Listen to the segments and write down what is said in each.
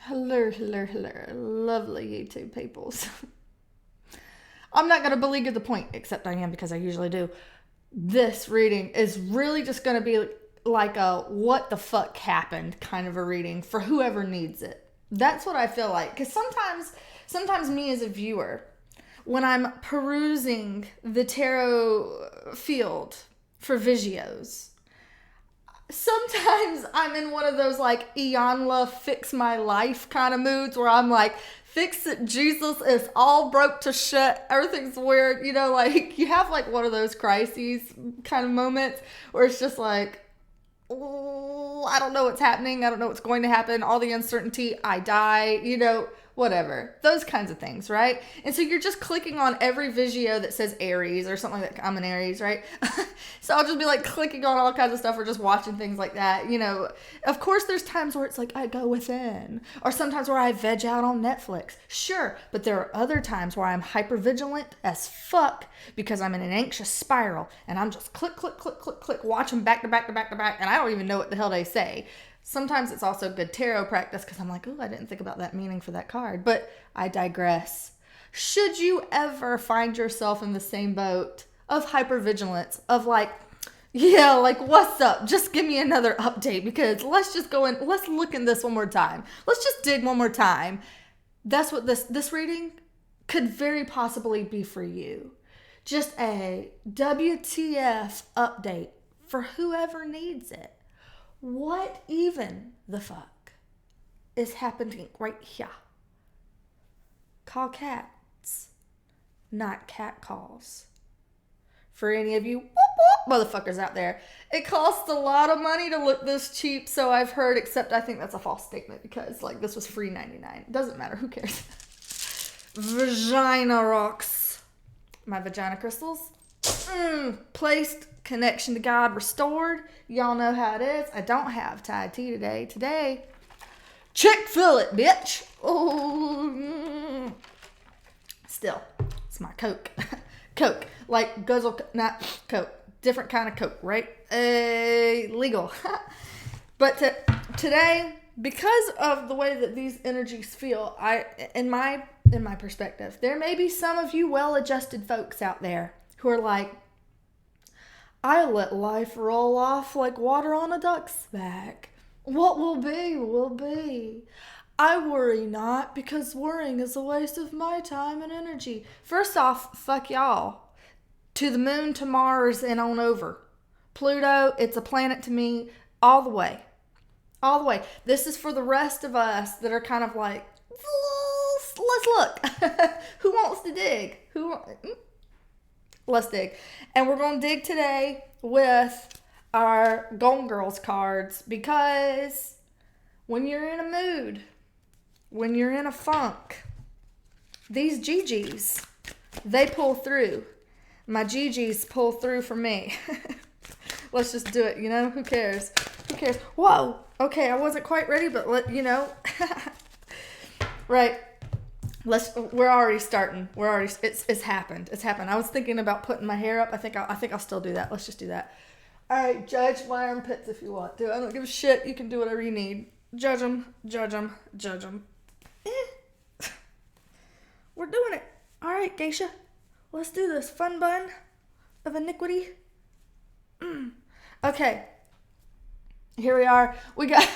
Hello, hello, hello, lovely YouTube peoples. I'm not going to beleaguer the point, except I am because I usually do. This reading is really just going to be like a what the fuck happened kind of a reading for whoever needs it. That's what I feel like. Because sometimes me as a viewer, when I'm perusing the tarot field for Visios, sometimes I'm in one of those like Iyanla fix my life kind of moods where I'm like, fix it, Jesus, it's all broke to shit, everything's weird, like you have like one of those crises kind of moments where it's just like, oh, I don't know what's happening, I don't know what's going to happen, all the uncertainty, I die, whatever. Those kinds of things, right? And so you're just clicking on every Visio that says Aries or something like that. I'm an Aries, right? So I'll just be like clicking on all kinds of stuff or just watching things like that. Of course there's times where it's like I go within, or sometimes where I veg out on Netflix. Sure, but there are other times where I'm hyper vigilant as fuck because I'm in an anxious spiral and I'm just click, click, click, click, click, watching back to back to back to back, and I don't even know what the hell they say. Sometimes it's also good tarot practice because I'm like, oh, I didn't think about that meaning for that card. But I digress. Should you ever find yourself in the same boat of hypervigilance, of like, yeah, like, what's up? Just give me another update because let's just go in, let's look in this one more time. Let's just dig one more time. That's what this reading could very possibly be for you. Just a WTF update for whoever needs it. What even the fuck is happening right here? Call cats, not cat calls. For any of you whoop, whoop, motherfuckers out there, it costs a lot of money to look this cheap, so I've heard, except I think that's a false statement because like this was free 99. It doesn't matter, who cares? Vagina rocks. My vagina crystals. Placed, connection to God restored. Y'all know how it is. I don't have Thai tea today. Today, Chick-fil it, bitch. Oh, still, it's my Coke. Coke, like guzzle, not Coke. Different kind of Coke, right? Legal. But today, because of the way that these energies feel, in my perspective, there may be some of you well-adjusted folks out there who are like, I let life roll off like water on a duck's back. What will be, will be. I worry not, because worrying is a waste of my time and energy. First off, fuck y'all. To the moon, to Mars, and on over. Pluto, it's a planet to me, all the way. All the way. This is for the rest of us that are kind of like, let's look. Who wants to dig? Let's dig. And we're going to dig today with our Golden Girls cards, because when you're in a mood, when you're in a funk, these GGs, they pull through. My GGs pull through for me. Let's just do it, who cares? Who cares? Whoa, okay, I wasn't quite ready, but right. We're already starting. It's happened. It's happened. I was thinking about putting my hair up. I think I'll still do that. Let's just do that. All right, judge my armpits if you want to. I don't give a shit. You can do whatever you need. Judge them. We're doing it. All right, Geisha. Let's do this. Fun bun of iniquity. Okay. Here we are. We got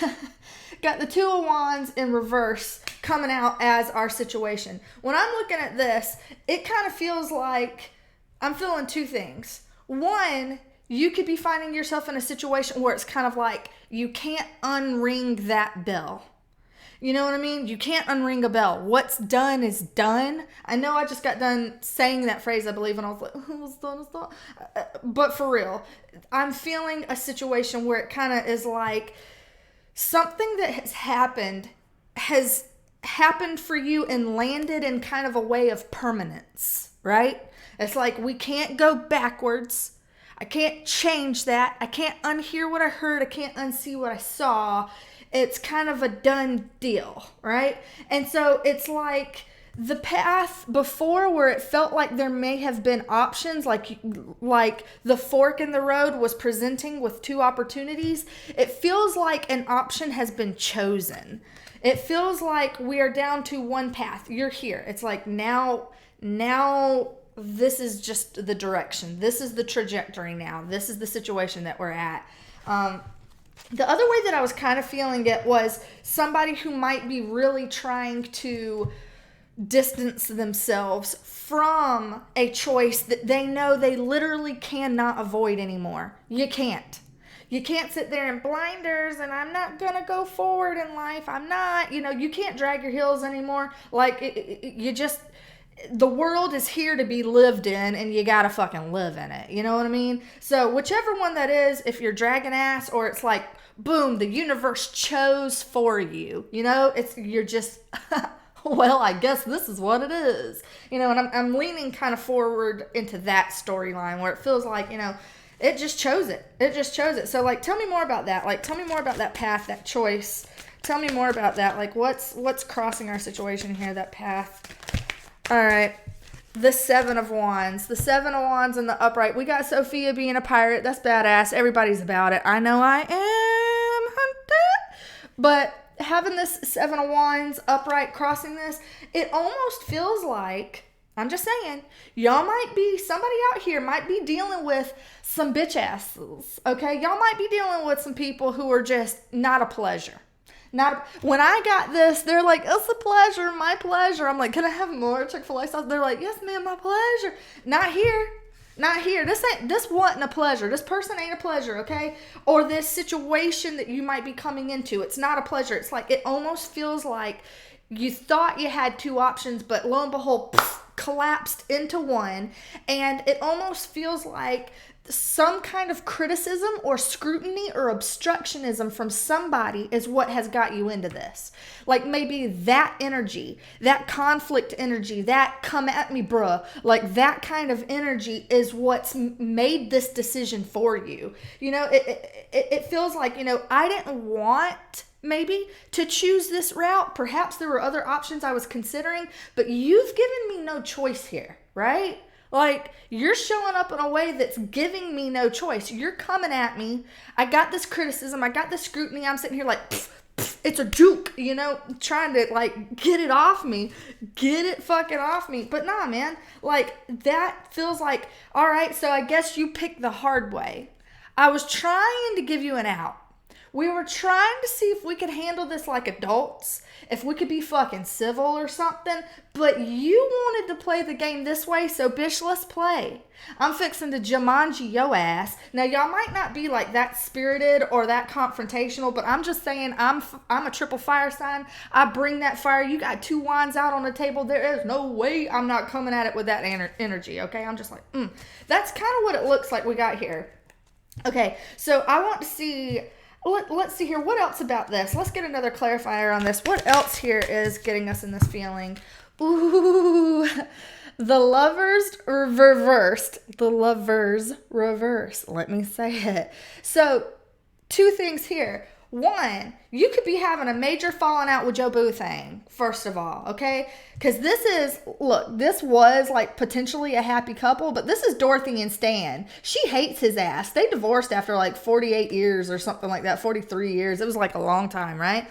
the Two of Wands in reverse coming out as our situation. When I'm looking at this, it kind of feels like I'm feeling two things. One, you could be finding yourself in a situation where it's kind of like you can't unring that bell. You know what I mean? You can't unring a bell. What's done is done. I know I just got done saying that phrase, I believe, and I was like, it's done. But for real, I'm feeling a situation where it kind of is like something that has happened for you and landed in kind of a way of permanence, right? It's like we can't go backwards. I can't change that. I can't unhear what I heard. I can't unsee what I saw. It's kind of a done deal, right? And so it's like the path before where it felt like there may have been options, like the fork in the road was presenting with two opportunities. It feels like an option has been chosen. It feels like we are down to one path. You're here. It's like now this is just the direction. This is the trajectory now. This is the situation that we're at. The other way that I was kind of feeling it was somebody who might be really trying to distance themselves from a choice that they know they literally cannot avoid anymore. You can't. You can't sit there in blinders and I'm not going to go forward in life. I'm not, you can't drag your heels anymore. Like, you just, the world is here to be lived in and you got to fucking live in it. You know what I mean? So whichever one that is, if you're dragging ass or it's like, boom, the universe chose for you, you're just, well, I guess this is what it is. And I'm leaning kind of forward into that storyline where it feels like, it just chose it. It just chose it. So, like, tell me more about that. Like, tell me more about that path, that choice. Tell me more about that. Like, what's crossing our situation here, that path? All right. The Seven of Wands. The Seven of Wands in the upright. We got Sophia being a pirate. That's badass. Everybody's about it. I know I am. But having this Seven of Wands upright crossing this, it almost feels like, I'm just saying, somebody out here might be dealing with some bitch asses, okay? Y'all might be dealing with some people who are just not a pleasure. When I got this, they're like, it's a pleasure, my pleasure. I'm like, can I have more Chick-fil-A sauce? They're like, yes, ma'am, my pleasure. Not here. This wasn't a pleasure. This person ain't a pleasure, okay? Or this situation that you might be coming into, it's not a pleasure. It's like, it almost feels like you thought you had two options, but lo and behold, collapsed into one. And it almost feels like some kind of criticism or scrutiny or obstructionism from somebody is what has got you into this. Like maybe that energy, that conflict energy, that come at me bruh, like that kind of energy is what's made this decision for you. It feels like, I didn't want maybe to choose this route. Perhaps there were other options I was considering, but you've given me no choice here, right? Like, you're showing up in a way that's giving me no choice. You're coming at me. I got this criticism. I got this scrutiny. I'm sitting here like, it's a juke, trying to, like, get it off me. Get it fucking off me. But nah, man. Like, that feels like, all right, so I guess you picked the hard way. I was trying to give you an out. We were trying to see if we could handle this like adults, if we could be fucking civil or something, but you wanted to play the game this way, so bitch, let's play. I'm fixing to Jumanji yo ass. Now, y'all might not be like that spirited or that confrontational, but I'm just saying I'm a triple fire sign. I bring that fire. You got two wands out on the table. There is no way I'm not coming at it with that energy, okay? I'm just like, That's kind of what it looks like we got here. Okay, so I want to see... Let's see here. What else about this? Let's get another clarifier on this. What else here is getting us in this feeling? Ooh, the lovers reversed. The lovers reverse. Let me say it. So, two things here. One, you could be having a major falling out with your boo thing, first of all, okay? Because this was like potentially a happy couple, but this is Dorothy and Stan. She hates his ass. They divorced after like 48 years or something like that, 43 years. It was like a long time, right?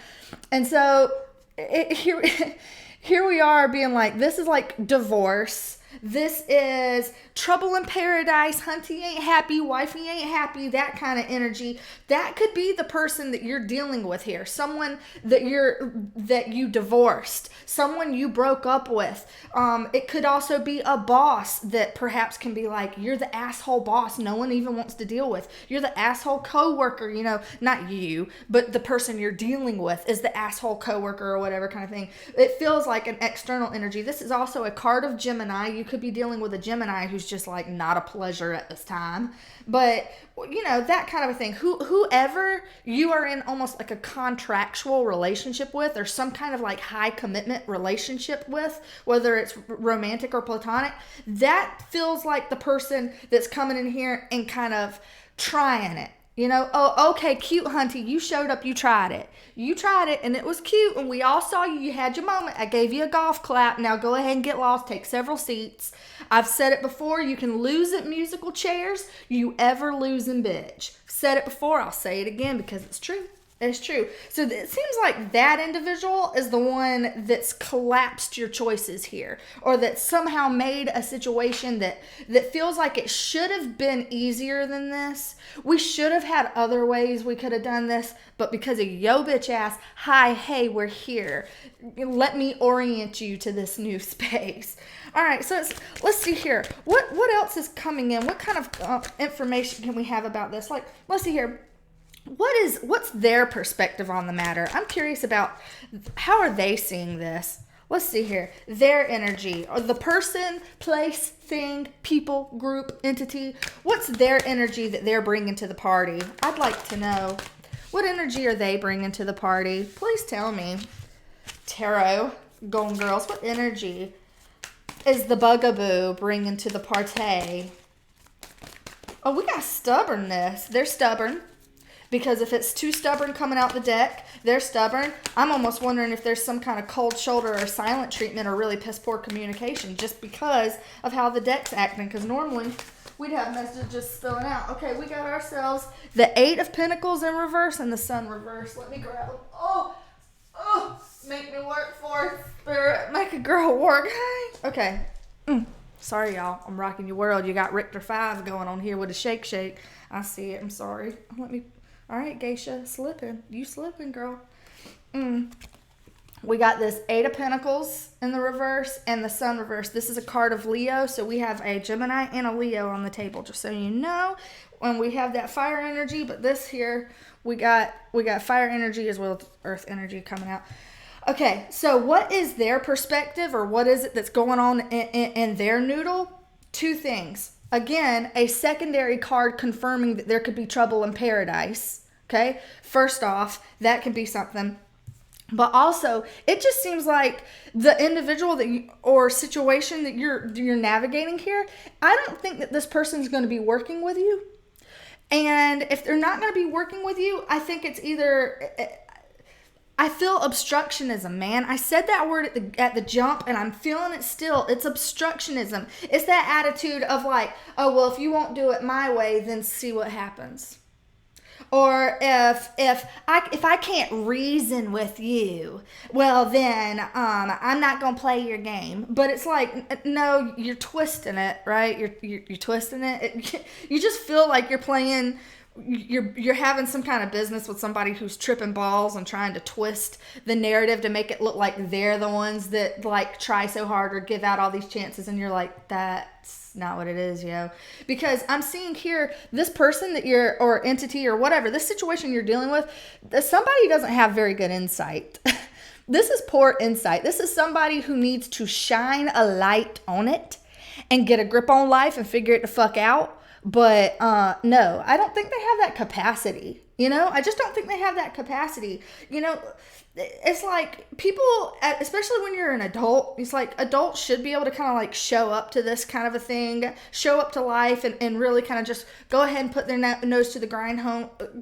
And so here we are being like, this is like divorce. This is trouble in paradise. Hunty ain't happy. Wifey ain't happy. That kind of energy. That could be the person that you're dealing with here. Someone that you divorced. Someone you broke up with. It could also be a boss that perhaps can be like, you're the asshole boss no one even wants to deal with. You're the asshole coworker. Not you, but the person you're dealing with is the asshole coworker or whatever kind of thing. It feels like an external energy. This is also a card of Gemini. You could be dealing with a Gemini who's just like not a pleasure at this time, but that kind of a thing. Whoever you are in almost like a contractual relationship with, or some kind of like high commitment relationship with, whether it's romantic or platonic, that feels like the person that's coming in here and kind of trying it. Oh, okay, cute, Hunty. You showed up. You tried it. And it was cute. And we all saw you. You had your moment. I gave you a golf clap. Now go ahead and get lost. Take several seats. I've said it before. You can lose at musical chairs. You ever lose in bitch. Said it before. I'll say it again because it's true. It's true. So it seems like that individual is the one that's collapsed your choices here, or that somehow made a situation that feels like it should have been easier than this. We should have had other ways we could have done this, but because of yo bitch ass, hi, hey, we're here. Let me orient you to this new space. All right, so let's see here. What else is coming in? What kind of information can we have about this? Like, let's see here. What's their perspective on the matter? I'm curious about how are they seeing this. Let's see here. Their energy, or the person, place, thing, people, group, entity. What's their energy that they're bringing to the party? I'd like to know. What energy are they bringing to the party? Please tell me. Tarot, Golden Girls, what energy is the bugaboo bringing to the party? Oh, we got stubbornness. They're stubborn. Because if it's too stubborn coming out the deck, they're stubborn. I'm almost wondering if there's some kind of cold shoulder or silent treatment or really piss poor communication just because of how the deck's acting. Because normally we'd have messages spilling out. Okay, we got ourselves the Eight of Pentacles in reverse and the Sun reverse. Let me grab them. Oh, make me work for it, Spirit. Make a girl work. Okay. Sorry, y'all. I'm rocking your world. You got Richter 5 going on here with a shake. I see it. I'm sorry. All right, Geisha, slipping. You slipping, girl. We got this Eight of Pentacles in the reverse and the Sun reverse. This is a card of Leo, so we have a Gemini and a Leo on the table, just so you know. When we have that fire energy, but this here, we got fire energy as well as earth energy coming out. Okay, so what is their perspective, or what is it that's going on in their noodle? Two things. Again, a secondary card confirming that there could be trouble in paradise. Okay, first off, that can be something. But also, it just seems like the individual that you, or situation that you're navigating here, I don't think that this person's going to be working with you. And if they're not going to be working with you, I think it's either... I feel obstructionism, man. I said that word at the jump, and I'm feeling it still. It's obstructionism. It's that attitude of like, oh, well, if you won't do it my way, then see what happens. Or if I can't reason with you, well, then I'm not gonna play your game. But it's like, no, you're twisting it, right? You're twisting it. You just feel like you're playing. You're having some kind of business with somebody who's tripping balls and trying to twist the narrative to make it look like they're the ones that like try so hard or give out all these chances, and you're like, that's not what it is, yo. Because I'm seeing here this person that you're, or entity or whatever, this situation you're dealing with, somebody doesn't have very good insight. This is poor insight. This is somebody who needs to shine a light on it and get a grip on life and figure it the fuck out. But no, I don't think they have that capacity. You know, I just don't think they have that capacity. You know, it's like people, especially when you're an adult, it's like adults should be able to kind of like show up to this kind of a thing, show up to life and really kind of just go ahead and put their nose to the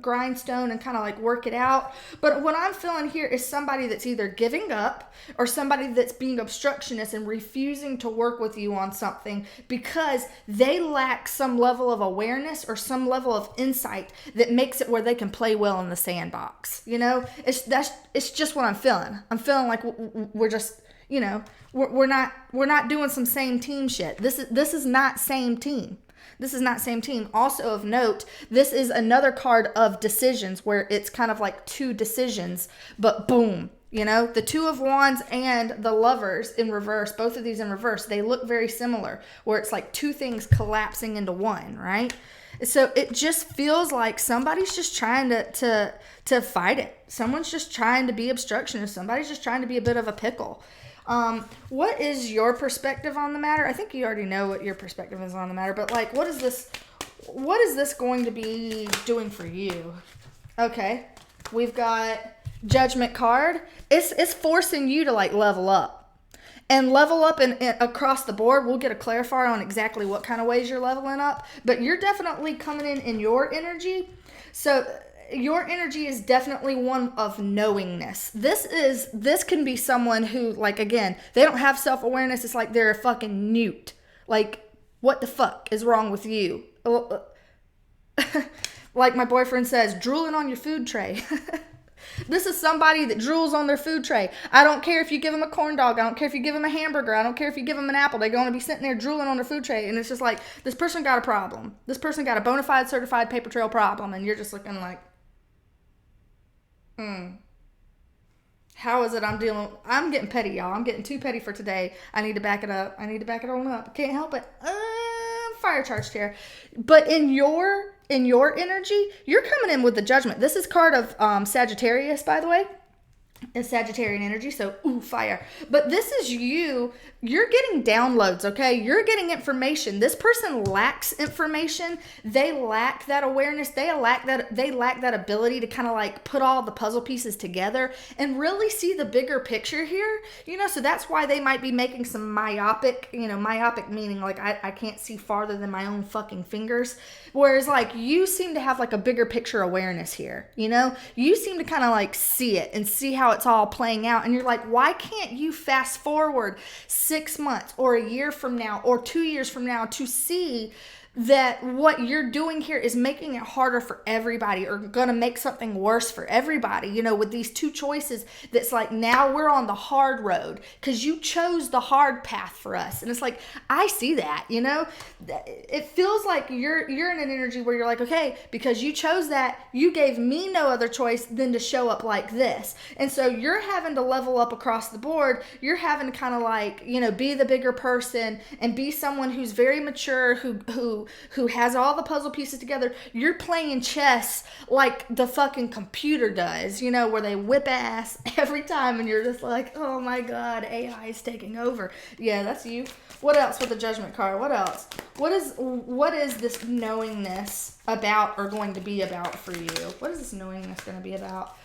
grindstone and kind of like work it out. But what I'm feeling here is somebody that's either giving up or somebody that's being obstructionist and refusing to work with you on something because they lack some level of awareness or some level of insight that makes it where they can play well in the sandbox. You know, it's just what I'm feeling. I'm feeling like we're just, you know, we're not doing some same team shit. This is not same team. This is not same team. Also of note, this is another card of decisions where it's kind of like two decisions, but boom, you know, the Two of Wands and the Lovers in reverse, both of these in reverse, they look very similar where it's like two things collapsing into one, right? So it just feels like somebody's just trying to fight it. Someone's just trying to be obstructionist. Somebody's just trying to be a bit of a pickle. What is your perspective on the matter? I think you already know what your perspective is on the matter, but like, what is this going to be doing for you? Okay, we've got Judgment card. It's forcing you to like level up. And level up and across the board. We'll get a clarifier on exactly what kind of ways you're leveling up. But you're definitely coming in your energy. So your energy is definitely one of knowingness. This can be someone who, like, again, they don't have self-awareness. It's like they're a fucking newt. Like, what the fuck is wrong with you? Like my boyfriend says, drooling on your food tray. This is somebody that drools on their food tray. I don't care if you give them a corn dog. I don't care if you give them a hamburger. I don't care if you give them an apple. They're going to be sitting there drooling on their food tray. And it's just like, this person got a problem. This person got a bona fide certified paper trail problem. And you're just looking like, how is it I'm getting petty, y'all. I'm getting too petty for today. I need to back it up. I need to back it on up. Can't help it. Fire charged here. But in your energy, you're coming in with the Judgment. This is card of Sagittarius, by the way. It's Sagittarian energy, so fire. But this is you're getting downloads, okay? You're getting information. This person lacks information. They lack that awareness. They lack that ability to kind of like put all the puzzle pieces together and really see the bigger picture here. So that's why they might be making some myopic meaning like I can't see farther than my own fucking fingers. Whereas like you seem to have like a bigger picture awareness here, You seem to kind of like see it and see how it's all playing out. And you're like, why can't you fast forward 6 months or a year from now or 2 years from now to see that what you're doing here is making it harder for everybody or gonna make something worse for everybody, with these two choices that's like, now we're on the hard road because you chose the hard path for us. And it's like, I see that, it feels like you're in an energy where you're like, okay, because you chose that, you gave me no other choice than to show up like this. And so you're having to level up across the board. You're having to kind of like, be the bigger person and be someone who's very mature, who has all the puzzle pieces together. You're playing chess like the fucking computer does, where they whip ass every time and you're just like, oh my God, AI is taking over. Yeah, that's you. What else with the Judgment card? What else? What is this knowingness about or going to be about for you? What is this knowingness going to be about?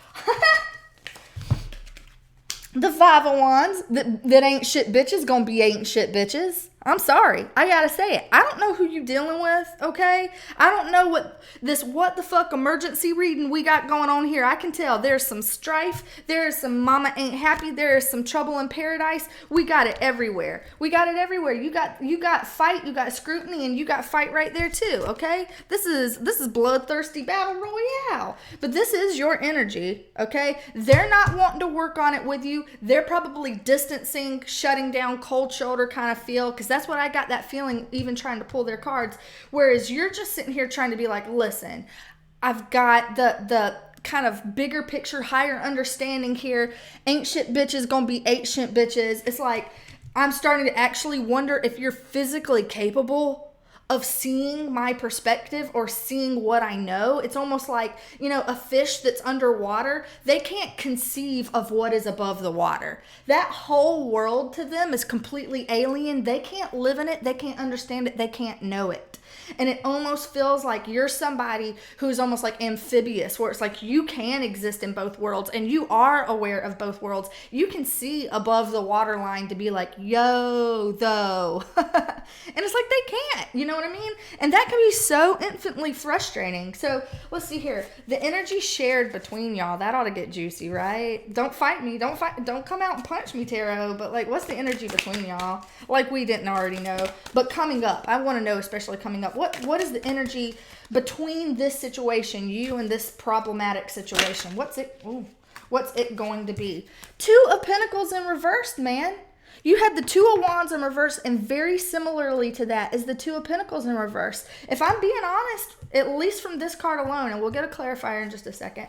The Five of Wands, that ain't shit bitches gonna be ain't shit bitches. I'm sorry. I gotta say it. I don't know who you dealing with, okay? I don't know what the fuck emergency reading we got going on here. I can tell there's some strife. There's some mama ain't happy. There's some trouble in paradise. We got it everywhere. You got fight, you got scrutiny, and you got fight right there too, okay? This is bloodthirsty battle royale. But this is your energy, okay? They're not wanting to work on it with you. They're probably distancing, shutting down, cold shoulder kind of feel, because that's what I got that feeling even trying to pull their cards. Whereas you're just sitting here trying to be like, listen, I've got the kind of bigger picture, higher understanding here. Ain't shit bitches gonna be ain't shit bitches. It's like, I'm starting to actually wonder if you're physically capable of seeing my perspective or seeing what I know. It's almost like, a fish that's underwater, they can't conceive of what is above the water. That whole world to them is completely alien. They can't live in it. They can't understand it. They can't know it. And it almost feels like you're somebody who's almost like amphibious, where it's like you can exist in both worlds and you are aware of both worlds. You can see above the waterline to be like, yo, though. And it's like they can't, you know what I mean? And that can be so infinitely frustrating. So let's see here. The energy shared between y'all, that ought to get juicy, right? Don't fight me. Don't come out and punch me, tarot. But like, what's the energy between y'all? Like we didn't already know. But coming up, I want to know, especially coming up, what is the energy between this situation, you and this problematic situation? What's it going to be? Two of Pentacles in reverse, man. You had the Two of Wands in reverse, and very similarly to that is the Two of Pentacles in reverse. If I'm being honest, at least from this card alone, and we'll get a clarifier in just a second,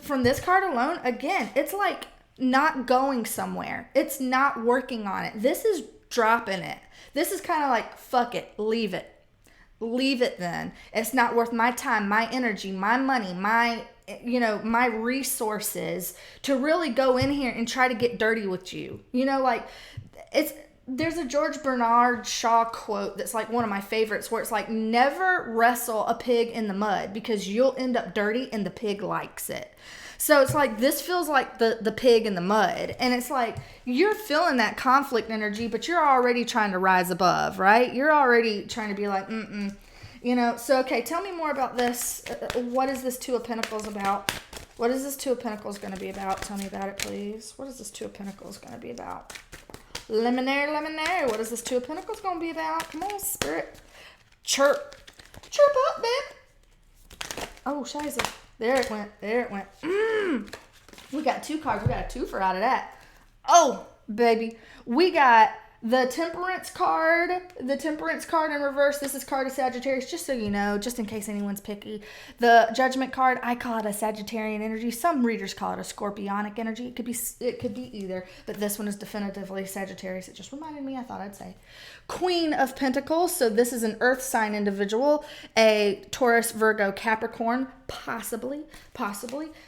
from this card alone, again, it's like not going somewhere. It's not working on it. This is dropping it. This is kind of like, fuck it, leave it. Leave it then. It's not worth my time, my energy, my money, my resources to really go in here and try to get dirty with you. There's a George Bernard Shaw quote that's like one of my favorites, where it's like, never wrestle a pig in the mud because you'll end up dirty and the pig likes it. So it's like, this feels like the pig in the mud. And it's like, you're feeling that conflict energy, but you're already trying to rise above, right? You're already trying to be like, So, okay, tell me more about this. What is this Two of Pentacles about? What is this Two of Pentacles going to be about? Tell me about it, please. What is this Two of Pentacles going to be about? Lemonade. What is this Two of Pentacles going to be about? Come on, Spirit. Chirp up, babe. Oh, shiza. There it went. We got 2 cards. We got a twofer out of that. Oh, baby. We got the Temperance card. The Temperance card in reverse. This is card of Sagittarius, just so you know, just in case anyone's picky. The Judgment card, I call it a Sagittarian energy. Some readers call it a Scorpionic energy. It could be either, but this one is definitively Sagittarius. It just reminded me, I thought I'd say. Queen of Pentacles. So this is an earth sign individual, a Taurus, Virgo, Capricorn, possibly,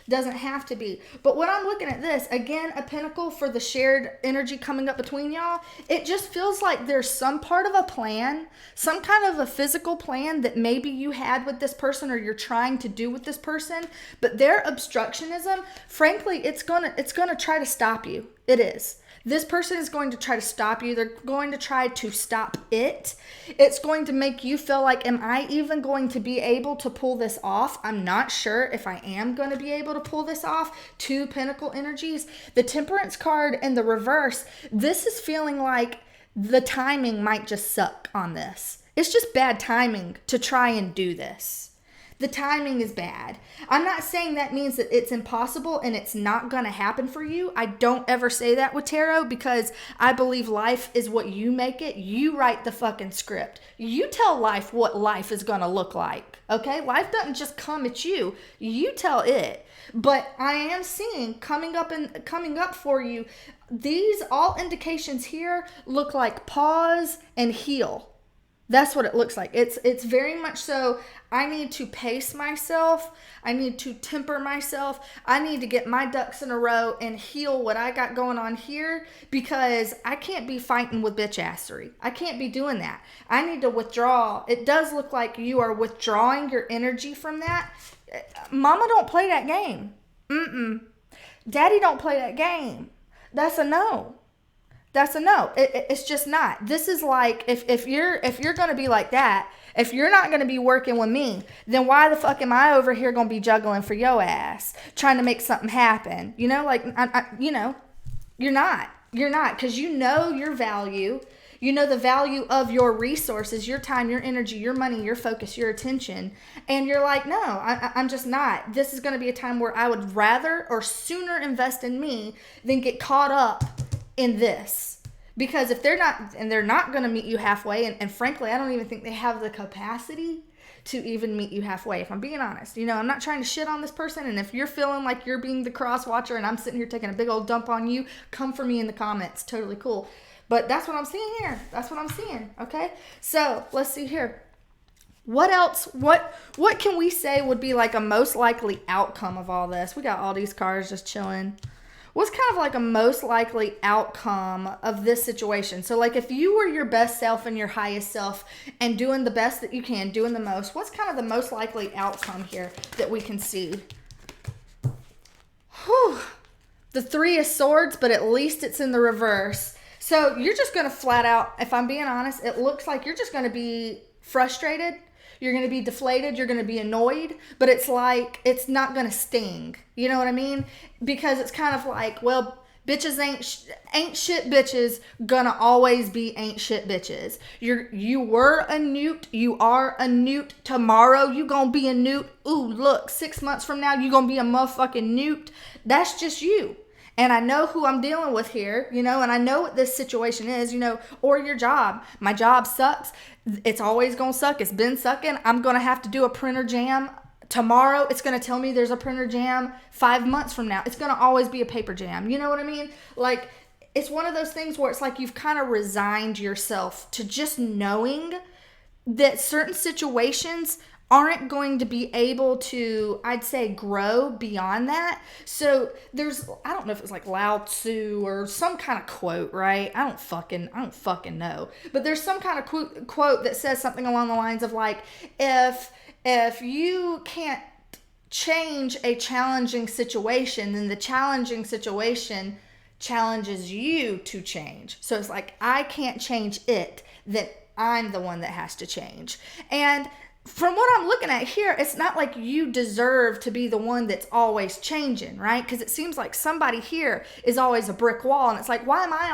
doesn't have to be. But when I'm looking at this, again, a pentacle for the shared energy coming up between y'all, it just feels like there's some part of a plan, some kind of a physical plan that maybe you had with this person or you're trying to do with this person, but their obstructionism, frankly, it's gonna try to stop you. It is. This person is going to try to stop you. They're going to try to stop it. It's going to make you feel like, am I even going to be able to pull this off? I'm not sure if I am going to be able to pull this off. 2 Pentacle energies. The Temperance card in the reverse. This is feeling like the timing might just suck on this. It's just bad timing to try and do this. The timing is bad. I'm not saying that means that it's impossible and it's not going to happen for you. I don't ever say that with tarot because I believe life is what you make it. You write the fucking script. You tell life what life is going to look like. Okay? Life doesn't just come at you. You tell it. But I am seeing coming up for you, these all indications here look like pause and heal. That's what it looks like. It's very much so. I need to pace myself. I need to temper myself. I need to get my ducks in a row and heal what I got going on here because I can't be fighting with bitch assery. I can't be doing that. I need to withdraw. It does look like you are withdrawing your energy from that. Mama don't play that game. Daddy don't play that game. That's a no. That's a no. It's just not. This is like, if you're going to be like that, if you're not going to be working with me, then why the fuck am I over here going to be juggling for your ass, trying to make something happen? You know, like, you're not, because you know your value. You know the value of your resources, your time, your energy, your money, your focus, your attention. And you're like, no, I'm just not. This is going to be a time where I would rather or sooner invest in me than get caught up in this. Because if they're not going to meet you halfway, and frankly, I don't even think they have the capacity to even meet you halfway, if I'm being honest. You know, I'm not trying to shit on this person, and if you're feeling like you're being the cross watcher and I'm sitting here taking a big old dump on you, come for me in the comments. Totally cool. But that's what I'm seeing here. That's what I'm seeing, okay? So, let's see here. What else? What can we say would be like a most likely outcome of all this? We got all these cards just chilling. What's kind of like a most likely outcome of this situation? So like if you were your best self and your highest self and doing the best that you can, doing the most, what's kind of the most likely outcome here that we can see? Whew. The 3 of Swords, but at least it's in the reverse. So you're just going to flat out, if I'm being honest, it looks like you're just going to be frustrated. You're going to be deflated. You're going to be annoyed. But it's like, it's not going to sting. You know what I mean? Because it's kind of like, well, bitches ain't shit bitches gonna always be ain't shit bitches. You were a newt. You are a newt. Tomorrow you gonna be a newt. Ooh, look, 6 months from now you gonna be a motherfucking newt. That's just you. And I know who I'm dealing with here, you know, and I know what this situation is, you know, or your job. My job sucks. It's always going to suck. It's been sucking. I'm going to have to do a printer jam. Tomorrow, it's going to tell me there's a printer jam. 5 months from now, it's going to always be a paper jam. You know what I mean? Like, it's one of those things where it's like you've kind of resigned yourself to just knowing that certain situations aren't going to be able to, I'd say, grow beyond that. So there's, I don't know if it's like Lao Tzu or some kind of quote, right? I don't fucking know. But there's some kind of quote that says something along the lines of like, if you can't change a challenging situation, then the challenging situation challenges you to change. So it's like, I can't change it, then I'm the one that has to change. And from what I'm looking at here, it's not like you deserve to be the one that's always changing, right? Because it seems like somebody here is always a brick wall. And it's like, why am I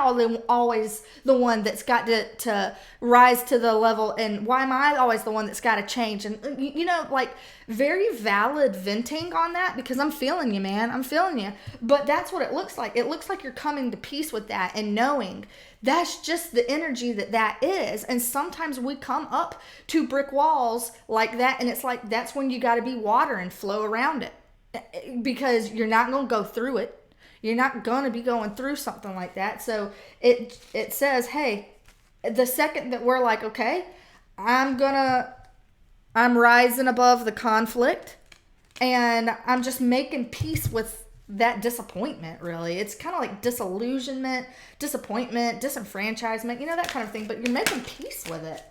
always the one that's got to rise to the level? And why am I always the one that's got to change? And, like very valid venting on that, because I'm feeling you, man. I'm feeling you. But that's what it looks like. It looks like you're coming to peace with that and knowing that's just the energy that is. And sometimes we come up to brick walls like that, and it's like that's when you got to be water and flow around it, because you're not going to go through it. You're not going to be going through something like that. So it says, hey, the second that we're like, okay, I'm rising above the conflict, and I'm just making peace with that disappointment. Really, it's kind of like disillusionment, disappointment, disenfranchisement, that kind of thing, but you're making peace with it.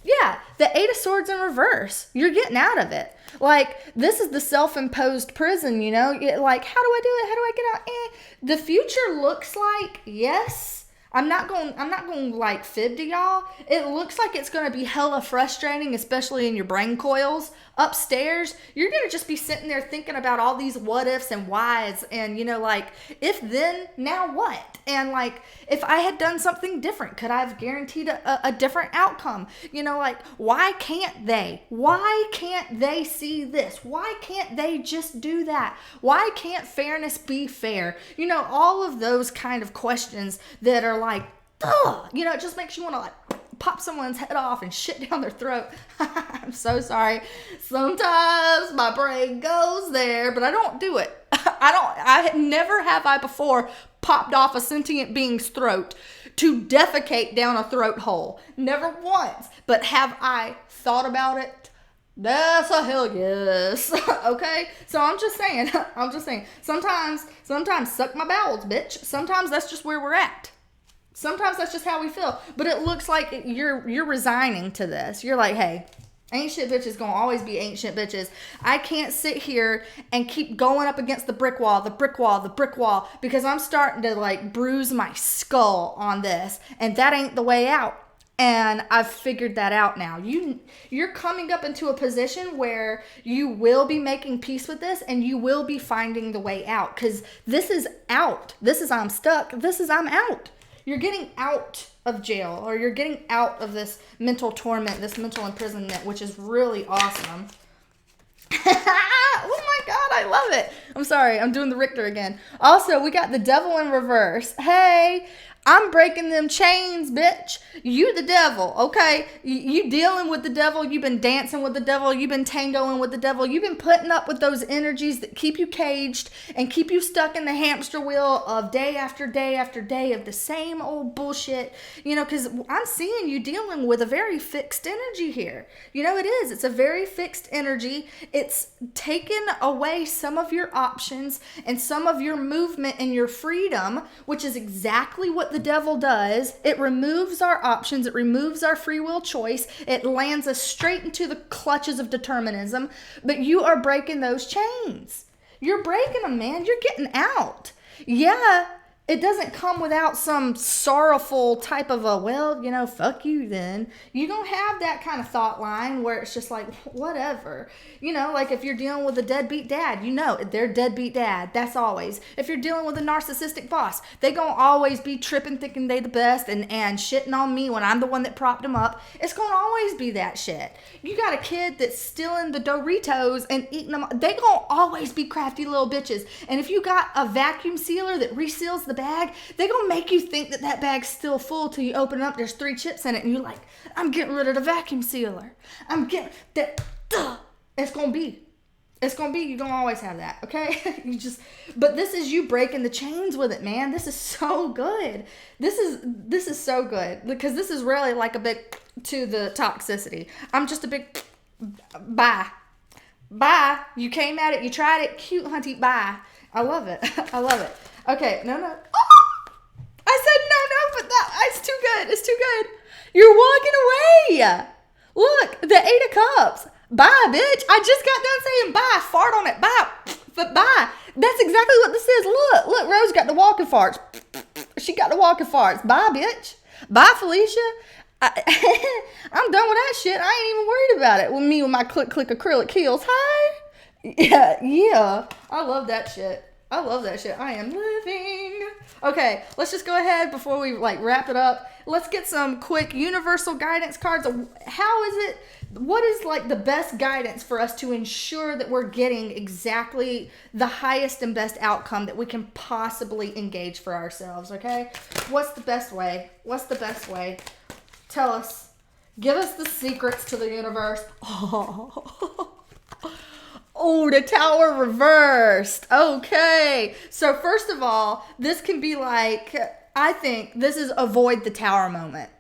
Yeah, the 8 of Swords in reverse. You're getting out of it. Like, this is the self-imposed prison, like, how do I do it? How do I get out? The future looks like, yes, I'm not going like fib to y'all. It looks like it's going to be hella frustrating, especially in your brain coils. Upstairs, you're going to just be sitting there thinking about all these what ifs and whys, and like, if then, now what? And like, if I had done something different, could I have guaranteed a different outcome? Like, why can't they? Why can't they see this? Why can't they just do that? Why can't fairness be fair? All of those kind of questions that are like, ugh, it just makes you want to like pop someone's head off and shit down their throat. I'm so sorry. Sometimes my brain goes there, but I don't do it. I never have I before popped off a sentient being's throat to defecate down a throat hole. Never once. But have I thought about it? That's a hell yes. Okay? So I'm just saying, sometimes suck my bowels, bitch. Sometimes that's just where we're at. Sometimes that's just how we feel. But it looks like you're resigning to this. You're like, hey, ain't shit bitches gonna always be ain't shit bitches. I can't sit here and keep going up against the brick wall, because I'm starting to like bruise my skull on this. And that ain't the way out. And I've figured that out now. You're coming up into a position where you will be making peace with this, and you will be finding the way out. Because this is out. This is I'm stuck. This is I'm out. You're getting out of jail, or you're getting out of this mental torment, this mental imprisonment, which is really awesome. Oh my God, I love it. I'm sorry, I'm doing the Richter again. Also, we got the devil in reverse. Hey, I'm breaking them chains, bitch. You the devil, okay? You dealing with the devil. You've been dancing with the devil. You've been tangoing with the devil. You've been putting up with those energies that keep you caged and keep you stuck in the hamster wheel of day after day after day of the same old bullshit. Because I'm seeing you dealing with a very fixed energy here. It is. It's a very fixed energy. It's taken away some of your options and some of your movement and your freedom, which is exactly what the devil does. It removes our options. It removes our free will choice. It lands us straight into the clutches of determinism. But you are breaking those chains. You're breaking them, man. You're getting out. Yeah, it doesn't come without some sorrowful type of a, fuck you then. You're going to have that kind of thought line where it's just like, whatever. Like if you're dealing with a deadbeat dad, they're deadbeat dad. That's always. If you're dealing with a narcissistic boss, they going to always be tripping, thinking they the best and shitting on me when I'm the one that propped them up. It's going to always be that shit. You got a kid that's stealing the Doritos and eating them. They going to always be crafty little bitches. And if you got a vacuum sealer that reseals the bag, they're gonna make you think that bag's still full till you open it up, there's 3 chips in it, and you're like, I'm getting rid of the vacuum sealer. I'm getting that. It's gonna be, you're gonna always have that, okay? But this is you breaking the chains with it, man. This is so good. This is so good, because this is really like a big to the toxicity. I'm just a big bye. You came at it, you tried it, cute hunty, bye. I love it. I love it. Okay, no. Oh! I said no, but it's too good. It's too good. You're walking away. Look, the 8 of Cups. Bye, bitch. I just got done saying bye. Fart on it. Bye. But bye. That's exactly what this is. Look, Rose got the walking farts. She got the walking farts. Bye, bitch. Bye, Felicia. I'm done with that shit. I ain't even worried about it. With me with my click acrylic heels. Hi. Yeah. I love that shit. I love that shit. I am living. Okay, let's just go ahead before we like wrap it up. Let's get some quick universal guidance cards. How is it? What is like the best guidance for us to ensure that we're getting exactly the highest and best outcome that we can possibly engage for ourselves? Okay, what's the best way? What's the best way? Tell us. Give us the secrets to the universe. Oh. Oh, the tower reversed. Okay. So first of all, this can be like, I think this is avoid the tower moment.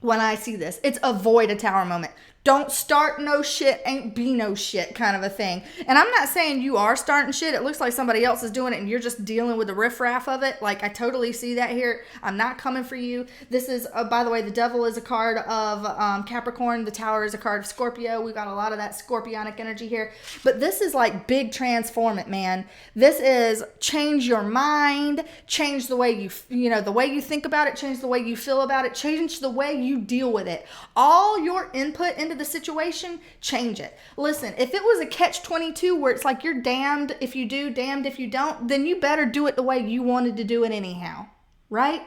When I see this, it's avoid a tower moment. Don't start no shit, ain't be no shit kind of a thing. And I'm not saying you are starting shit. It looks like somebody else is doing it and you're just dealing with the riffraff of it. Like, I totally see that here. I'm not coming for you. This is, by the way, the devil is a card of Capricorn. The tower is a card of Scorpio. We've got a lot of that scorpionic energy here. But this is like big transform it, man. This is change your mind, change the way the way you think about it, change the way you feel about it, change the way you deal with it. All your input into the situation, change it. Listen, if it was a catch-22 where it's like you're damned if you do, damned if you don't, then you better do it the way you wanted to do it anyhow, right?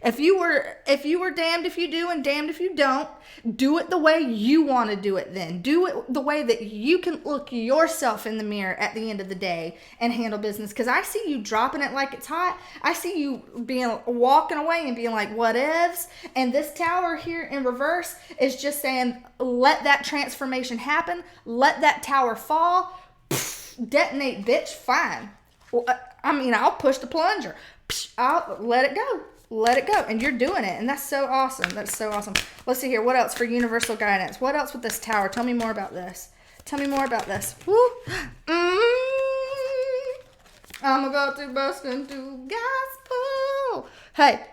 If you were damned if you do and damned if you don't, do it the way you want to do it then. Do it the way that you can look yourself in the mirror at the end of the day and handle business. Because I see you dropping it like it's hot. I see you walking away and being like, what ifs? And this tower here in reverse is just saying, let that transformation happen. Let that tower fall. Pfft, detonate, bitch. Fine. Well, I'll push the plunger. Pfft, I'll let it go. Let it go. And you're doing it. And that's so awesome. That's so awesome. Let's see here. What else for universal guidance? What else with this tower? Tell me more about this. Tell me more about this. Woo. I'm about to burst into gospel. Hey,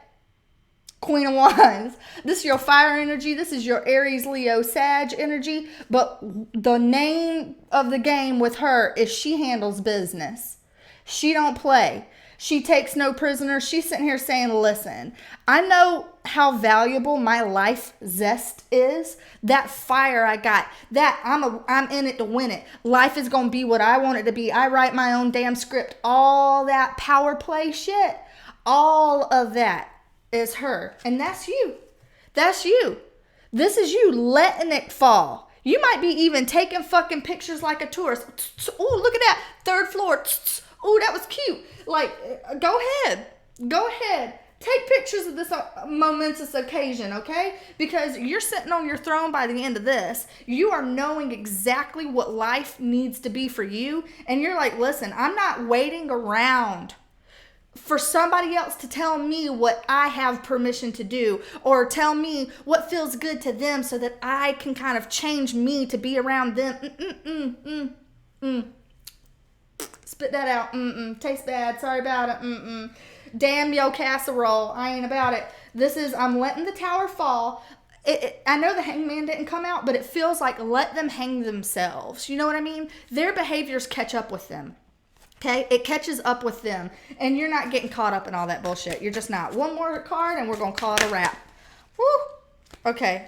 Queen of Wands. This is your fire energy. This is your Aries, Leo, Sag energy. But the name of the game with her is she handles business. She don't play. She takes no prisoners. She's sitting here saying, listen, I know how valuable my life zest is. That fire I got, that I'm in it to win it. Life is going to be what I want it to be. I write my own damn script. All that power play shit, all of that is her. And that's you. That's you. This is you letting it fall. You might be even taking fucking pictures like a tourist. Oh, look at that. Third floor. Oh, that was cute. Like, go ahead. Go ahead. Take pictures of this momentous occasion, okay? Because you're sitting on your throne by the end of this. You are knowing exactly what life needs to be for you. And you're like, listen, I'm not waiting around for somebody else to tell me what I have permission to do or tell me what feels good to them so that I can kind of change me to be around them. Spit that out. Tastes bad. Sorry about it. Damn yo casserole. I ain't about it. This is, I'm letting the tower fall. I know the hangman didn't come out, but it feels like let them hang themselves. You know what I mean? Their behaviors catch up with them. Okay? It catches up with them. And you're not getting caught up in all that bullshit. You're just not. One more card and we're going to call it a wrap. Woo! Okay.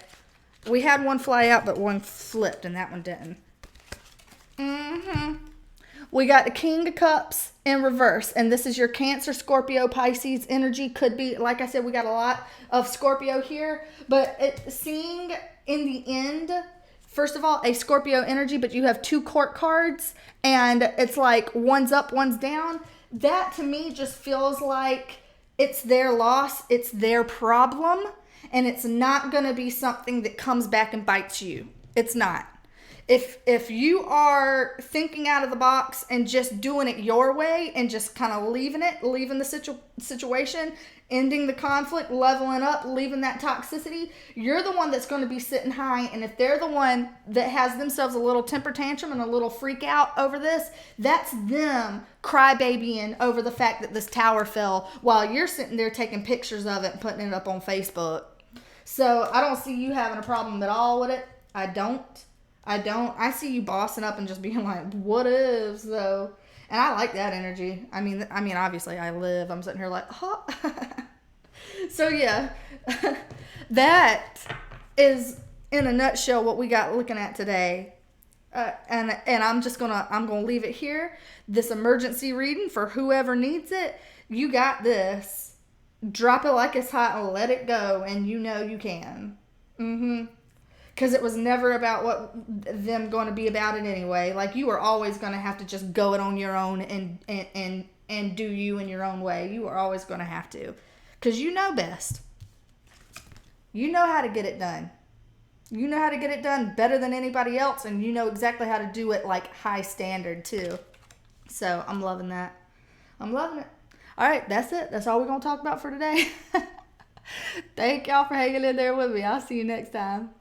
We had one fly out, but one flipped and that one didn't. We got the King of Cups in reverse. And this is your Cancer, Scorpio, Pisces energy. Could be, like I said, we got a lot of Scorpio here. But seeing in the end, first of all, a Scorpio energy, but you have two court cards. And it's like one's up, one's down. That to me just feels like it's their loss. It's their problem. And it's not going to be something that comes back and bites you. It's not. If you are thinking out of the box and just doing it your way and just kind of leaving the situation, ending the conflict, leveling up, leaving that toxicity, you're the one that's going to be sitting high. And if they're the one that has themselves a little temper tantrum and a little freak out over this, that's them crybabying over the fact that this tower fell while you're sitting there taking pictures of it and putting it up on Facebook. So I don't see you having a problem at all with it. I don't. I see you bossing up and just being like, what is though? And I like that energy. I mean, obviously I'm sitting here like, huh. So yeah, that is in a nutshell what we got looking at today. And I'm gonna leave it here. This emergency reading for whoever needs it. You got this. Drop it like it's hot and let it go, and you know you can. Because it was never about what them going to be about it anyway. Like, you were always going to have to just go it on your own and do you in your own way. You were always going to have to. Because you know best. You know how to get it done. You know how to get it done better than anybody else, and you know exactly how to do it like high standard too. So I'm loving that. I'm loving it. All right, that's it. That's all we're going to talk about for today. Thank y'all for hanging in there with me. I'll see you next time.